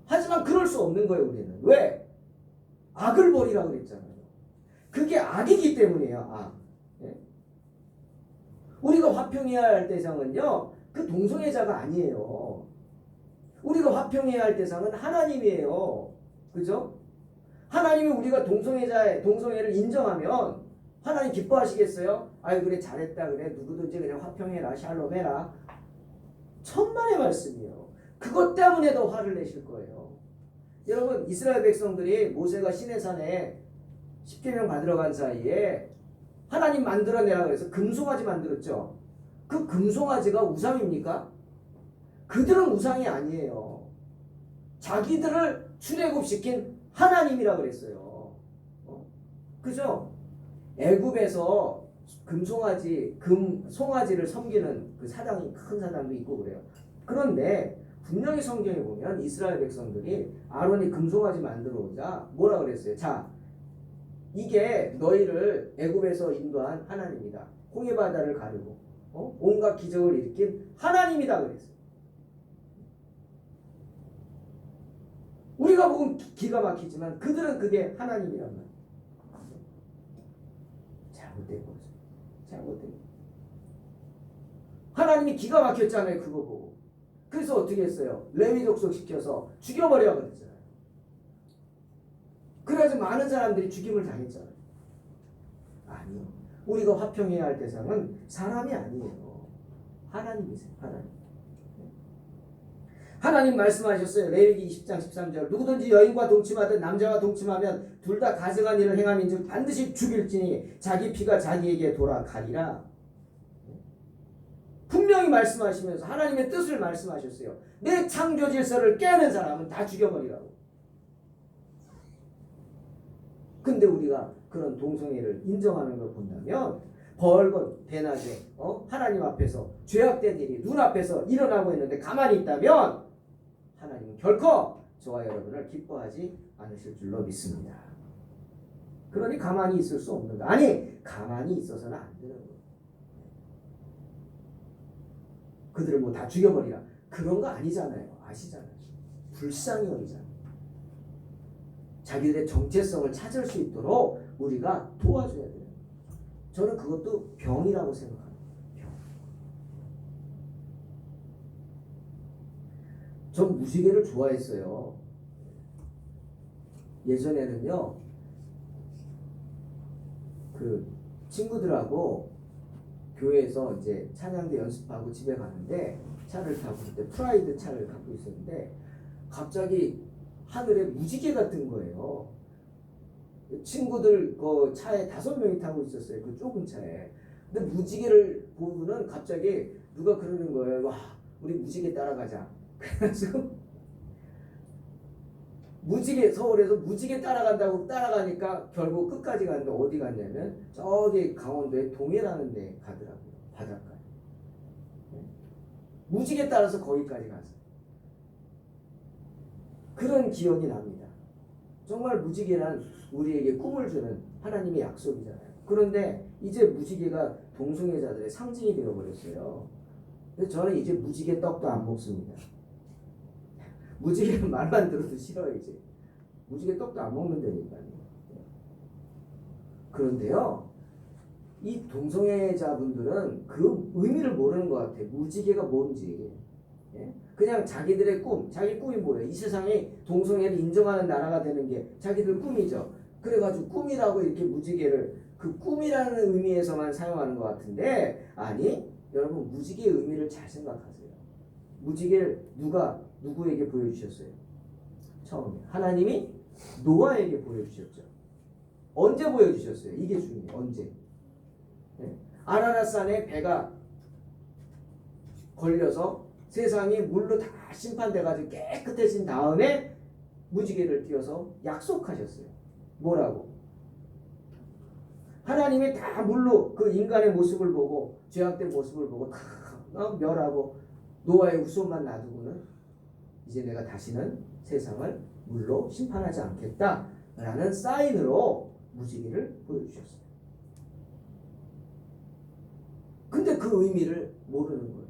하지만 그럴 수 없는 거예요. 우리는. 왜? 악을 버리라고 그랬잖아요. 그게 악이기 때문이에요. 악. 예? 우리가 화평해야 할 대상은요. 그 동성애자가 아니에요. 우리가 화평해야 할 대상은 하나님이에요. 그죠? 하나님이 우리가 동성애를 인정하면 하나님 기뻐하시겠어요? 아유 그래 잘했다 그래 누구든지 그냥 화평해라 샬롬해라. 천만의 말씀이에요. 그것 때문에도 화를 내실 거예요. 여러분 이스라엘 백성들이 모세가 시내산에 십계명 받으러 간 사이에 하나님 만들어내라 그래서 금송아지 만들었죠. 그 금송아지가 우상입니까? 그들은 우상이 아니에요. 자기들을 출애굽시킨 하나님이라 그랬어요. 그죠? 애굽에서 송아지를 섬기는 그 사당이 큰 사당도 있고 그래요. 그런데 분명히 성경에 보면 이스라엘 백성들이 아론이 금송아지 만들어 오자 뭐라 그랬어요? 자, 이게 너희를 애굽에서 인도한 하나님이다. 홍해 바다를 가르고 온갖 기적을 일으킨 하나님이다 그랬어요. 우리가 보면 기가 막히지만 그들은 그게 하나님이란 말이에요. 잘못된 거죠. 잘못된 거. 하나님이 기가 막혔잖아요. 그거 보고. 그래서 어떻게 했어요? 레위 족속 시켜서 죽여버려 그랬잖아요. 그래서 많은 사람들이 죽임을 당했잖아요. 아니요. 우리가 화평해야 할 대상은 사람이 아니에요. 하나님이세요. 하나님. 하나님 말씀하셨어요. 레위기 20장 13절 누구든지 여인과 동침하든 남자와 동침하면 둘 다 가증한 일을 행함인즉 반드시 죽일지니 자기 피가 자기에게 돌아가리라. 분명히 말씀하시면서 하나님의 뜻을 말씀하셨어요. 내 창조 질서를 깨는 사람은 다 죽여버리라고. 근데 우리가 그런 동성애를 인정하는 걸 본다면 벌건 대낮에 하나님 앞에서 죄악된 일이 눈앞에서 일어나고 있는데 가만히 있다면 하나님은 결코 저와 여러분을 기뻐하지 않으실 줄로 믿습니다. 그러니 가만히 있을 수 없는 거. 아니 가만히 있어서는 안 되는 거예요. 그들을 뭐 다 죽여버리라 그런 거 아니잖아요. 아시잖아요. 불쌍히 여기잖아요. 자기들의 정체성을 찾을 수 있도록 우리가 도와줘야 돼요. 저는 그것도 병이라고 생각합니다. 병. 전 무지개를 좋아했어요. 예전에는요. 그 친구들하고 교회에서 이제 찬양대 연습하고 집에 가는데 차를 타고 그때 프라이드 차를 갖고 있었는데 갑자기 하늘에 무지개가 뜬 거예요. 친구들 그 차에 5명이 타고 있었어요. 그 좁은 차에. 근데 무지개를 보고는 갑자기 누가 그러는 거예요. 와, 우리 무지개 따라가자. 그래가지고 무지개 서울에서 무지개 따라간다고 따라가니까 결국 끝까지 갔는데 어디 갔냐면 저기 강원도에 동해라는 데 가더라고요. 바닷가에. 무지개 따라서 거기까지 갔어요. 그런 기억이 납니다. 정말 무지개란 우리에게 꿈을 주는 하나님의 약속이잖아요. 그런데 이제 무지개가 동성애자들의 상징이 되어버렸어요. 그래서 저는 이제 무지개 떡도 안 먹습니다. 무지개는 말만 들어도 싫어요. 이제 무지개 떡도 안 먹는다니까요. 그런데요, 이 동성애자분들은 그 의미를 모르는 것 같아요. 무지개가 뭔지. 그냥 자기들의 꿈, 자기 꿈이 뭐예요? 이 세상에 동성애를 인정하는 나라가 되는 게 자기들 꿈이죠. 그래가지고 꿈이라고 이렇게 무지개를 그 꿈이라는 의미에서만 사용하는 것 같은데, 아니 여러분 무지개의 의미를 잘 생각하세요. 무지개를 누가 누구에게 보여주셨어요? 처음에 하나님이 노아에게 보여주셨죠. 언제 보여주셨어요? 이게 중요해요. 언제? 아라랏산에 배가 걸려서 세상이 물로 다 심판돼가지고 깨끗해진 다음에 무지개를 띄워서 약속하셨어요. 뭐라고? 하나님이 다 물로 그 인간의 모습을 보고 죄악된 모습을 보고 다 멸하고 노아의 후손만 놔두고는 이제 내가 다시는 세상을 물로 심판하지 않겠다라는 사인으로 무지개를 보여주셨어요. 근데 그 의미를 모르는 거예요.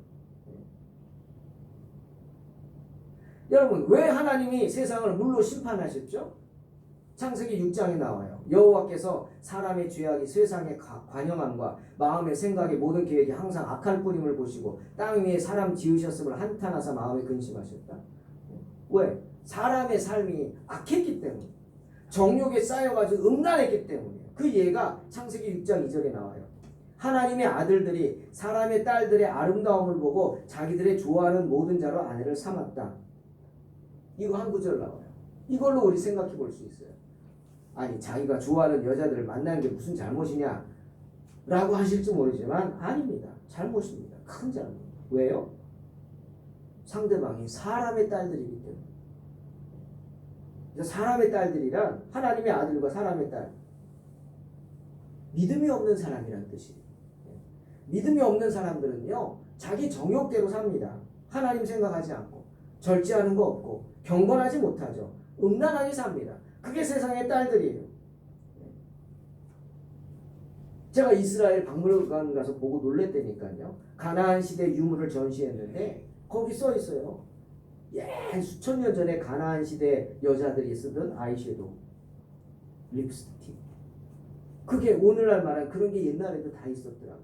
여러분, 왜 하나님이 세상을 물로 심판하셨죠? 창세기 6장에 나와요. 여호와께서 사람의 죄악이 세상의 관영함과 마음의 생각의 모든 계획이 항상 악할 뿐임을 보시고 땅 위에 사람 지으셨음을 한탄하사 마음에 근심하셨다. 왜? 사람의 삶이 악했기 때문에, 정욕에 쌓여가지고 음란했기 때문에. 그 예가 창세기 6장 2절에 나와요. 하나님의 아들들이 사람의 딸들의 아름다움을 보고 자기들의 좋아하는 모든 자로 아내를 삼았다. 이거 한 구절 나와요. 이걸로 우리 생각해 볼 수 있어요. 아니, 자기가 좋아하는 여자들을 만나는 게 무슨 잘못이냐 라고 하실지 모르지만 아닙니다. 잘못입니다. 큰 잘못. 왜요? 상대방이 사람의 딸들이기 때문에. 사람의 딸들이란 하나님의 아들과 사람의 딸, 믿음이 없는 사람이란 뜻이에요. 믿음이 없는 사람들은요, 자기 정욕대로 삽니다. 하나님 생각하지 않고, 절제하는 거 없고, 경건하지 못하죠. 음란하게 삽니다. 그게 세상의 딸들이에요. 제가 이스라엘 박물관 가서 보고 놀랬다니까요. 가나안 시대 유물을 전시했는데 거기 써 있어요. 수천 년 전에 가나안 시대 여자들이 쓰던 아이섀도우, 립스틱. 그게 오늘날 말한 그런 게 옛날에도 다 있었더라.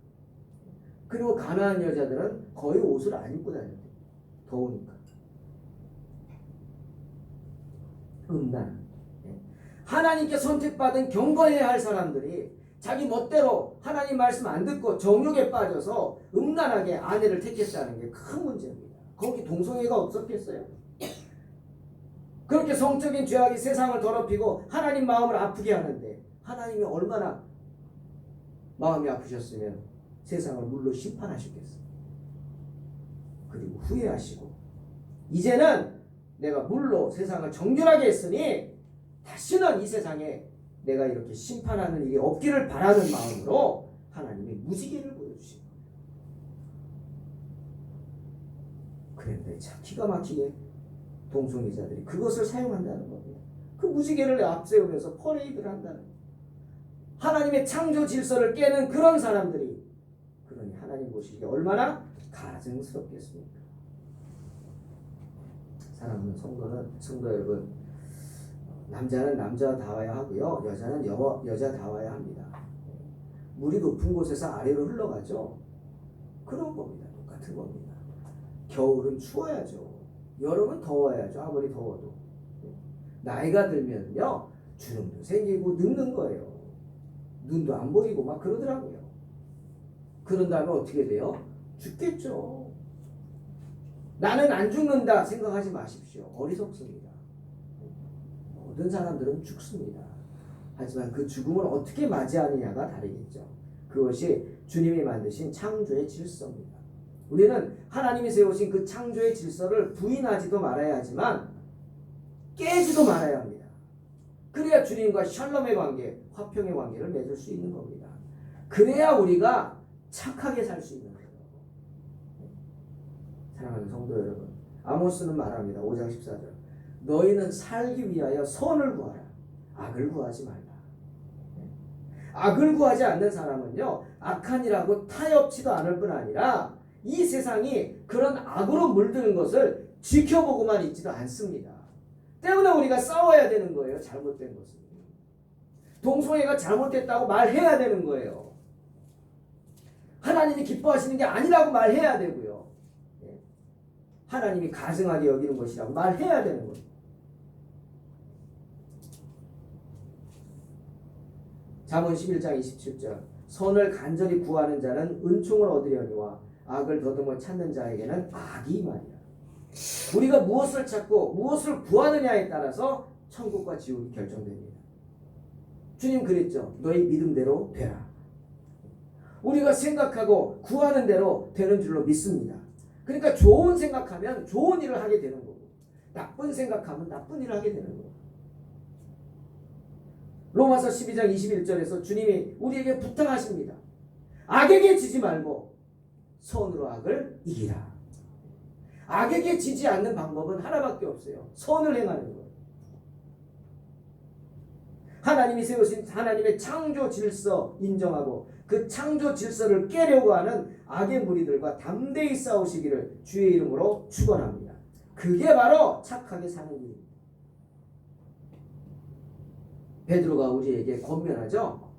그리고 가나안 여자들은 거의 옷을 안 입고 다녔대. 더우니까. 음란. 하나님께 선택받은 경건해야 할 사람들이 자기 멋대로 하나님 말씀 안 듣고 정욕에 빠져서 음란하게 아내를 택했다는 게 큰 문제입니다. 거기 동성애가 없었겠어요? 그렇게 성적인 죄악이 세상을 더럽히고 하나님 마음을 아프게 하는데 하나님이 얼마나 마음이 아프셨으면 세상을 물로 심판하셨겠어요. 그리고 후회하시고 이제는 내가 물로 세상을 정결하게 했으니 다시는 이 세상에 내가 이렇게 심판하는 일이 없기를 바라는 마음으로 하나님이 무지개를 보여주신 거예요. 그런데 참 기가 막히게 동성애자들이 그것을 사용한다는 겁니다. 그 무지개를 앞세우면서 퍼레이드를 한다는 거예요. 하나님의 창조 질서를 깨는 그런 사람들이, 그러니 하나님 보시기에 얼마나 가증스럽겠습니까? 사랑하는 성도 여러분, 남자는 남자다워야 하고요, 여자는 여자다워야 합니다. 물이 높은 곳에서 아래로 흘러가죠. 그런 겁니다. 똑같은 겁니다. 겨울은 추워야죠. 여름은 더워야죠. 아무리 더워도. 나이가 들면요, 주름도 생기고 늙는 거예요. 눈도 안 보이고 막 그러더라고요. 그런 다음에 어떻게 돼요? 죽겠죠. 나는 안 죽는다 생각하지 마십시오. 어리석습니다. 모든 사람들은 죽습니다. 하지만 그 죽음을 어떻게 맞이하느냐가 다르겠죠. 그것이 주님이 만드신 창조의 질서입니다. 우리는 하나님이 세우신 그 창조의 질서를 부인하지도 말아야 하지만 깨지도 말아야 합니다. 그래야 주님과 샬롬의 관계, 화평의 관계를 맺을 수 있는 겁니다. 그래야 우리가 착하게 살 수 있는 거예요. 사랑하는 성도 여러분, 아모스는 말합니다. 5장 14절. 너희는 살기 위하여 선을 구하라. 악을 구하지 말라. 악을 구하지 않는 사람은요, 악한 일하고 타협치도 않을 뿐 아니라 이 세상이 그런 악으로 물드는 것을 지켜보고만 있지도 않습니다. 때문에 우리가 싸워야 되는 거예요. 잘못된 것은. 동성애가 잘못됐다고 말해야 되는 거예요. 하나님이 기뻐하시는 게 아니라고 말해야 되고요. 하나님이 가증하게 여기는 것이라고 말해야 되는 거예요. 잠언 11장 27절. 선을 간절히 구하는 자는 은총을 얻으려니와 악을 더듬어 찾는 자에게는 악이 말이야. 우리가 무엇을 찾고 무엇을 구하느냐에 따라서 천국과 지옥이 결정됩니다. 주님 그랬죠. 너희 믿음대로 되라. 우리가 생각하고 구하는 대로 되는 줄로 믿습니다. 그러니까 좋은 생각하면 좋은 일을 하게 되는 거고 나쁜 생각하면 나쁜 일을 하게 되는 거고. 로마서 12장 21절에서 주님이 우리에게 부탁하십니다. 악에게 지지 말고 선으로 악을 이기라. 악에게 지지 않는 방법은 하나밖에 없어요. 선을 행하는 거예요. 하나님이 세우신 하나님의 창조 질서 인정하고 그 창조 질서를 깨려고 하는 악의 무리들과 담대히 싸우시기를 주의 이름으로 축원합니다. 그게 바로 착하게 사는 일입니다. 베드로가 우리에게 권면하죠.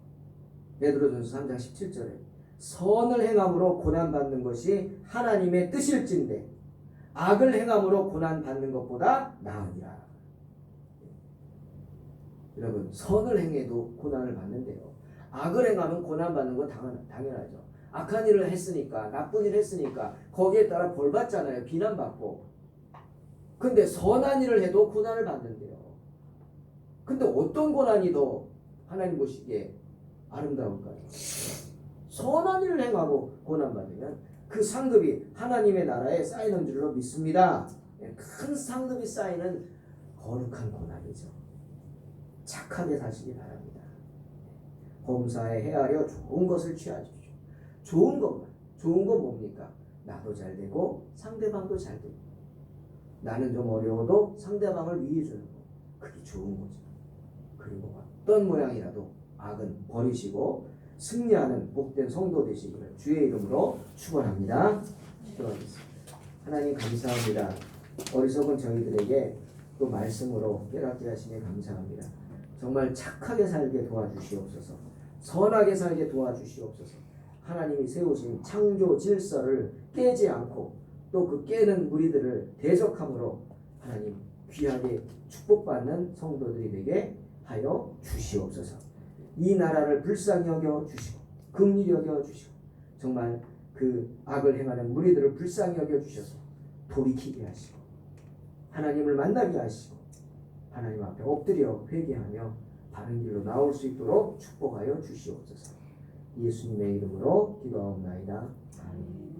베드로전서 3장 17절에 선을 행함으로 고난받는 것이 하나님의 뜻일진데 악을 행함으로 고난받는 것보다 나으니라. 여러분 선을 행해도 고난을 받는데요. 악을 행하면 고난받는 건 당연하죠. 악한 일을 했으니까 나쁜 일을 했으니까 거기에 따라 벌 받잖아요. 비난받고. 근데 선한 일을 해도 고난을 받는데요. 근데 어떤 고난이 더 하나님 보시기에 아름다울까요? 선한 일을 행하고 고난받으면 그 상급이 하나님의 나라에 쌓이는 줄로 믿습니다. 큰 상급이 쌓이는 거룩한 고난이죠. 착하게 사시기 바랍니다. 범사에 헤아려 좋은 것을 취하십시오. 좋은 것만. 좋은 건 뭡니까? 나도 잘 되고 상대방도 잘 되고 나는 좀 어려워도 상대방을 위해주는 거. 그게 좋은 거죠. 그리고 어떤 모양이라도 악은 버리시고 승리하는 복된 성도 되시기를 주의 이름으로 축원합니다. 기도하겠습니다. 하나님 감사합니다. 어리석은 저희들에게 또 말씀으로 깨닫게 하시니 감사합니다. 정말 착하게 살게 도와주시옵소서. 선하게 살게 도와주시옵소서. 하나님이 세우신 창조 질서를 깨지 않고 또 그 깨는 무리들을 대적함으로 하나님 귀하게 축복받는 성도들이 되게 하여 주시옵소서. 이 나라를 불쌍히 여겨 주시고 긍휼히 여겨 주시고 정말 그 악을 행하는 무리들을 불쌍히 여겨 주셔서 돌이키게 하시고 하나님을 만나게 하시고 하나님 앞에 엎드려 회개하며 바른 길로 나올 수 있도록 축복하여 주시옵소서. 예수님의 이름으로 기도하옵나이다. 아멘.